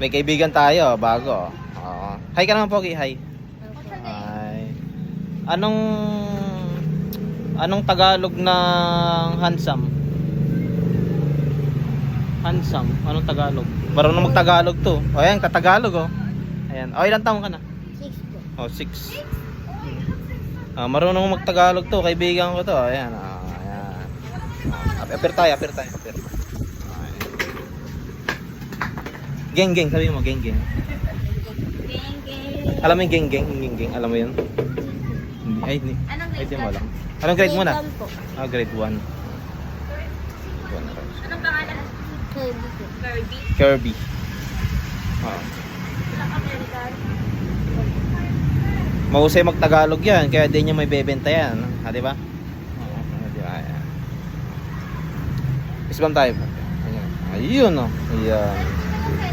May kaibigan tayo, bago. Oo. Hi ka naman, Pogi. Hi. Hi. Anong Tagalog ng handsome? Handsome. Anong Tagalog? Marunong mag-Tagalog to. O ayan, Tagalog oh. Ayan. O, ilang taong ka na? 6 po. O, 6. Marunong mag-Tagalog to. Kaibigan ko to. Ayan. Ayan. Apir tayo. Apir. Geng. Sabi mo, geng. Geng. Alam mo yung geng. Alam mo yun? Hindi. Ay, hindi. Anong Ay, grade di mo ka? alam. Anong grade mo na? Grade 1 po. Grade 1. Anong pangalan? Kirby po. Kirby. Ilang American? Mahusay mag-Tagalog yan, kaya din niya may bebenta yan. Di ba? Di ba? Ayan. Isbam tayo. Ayun oh. Ayan.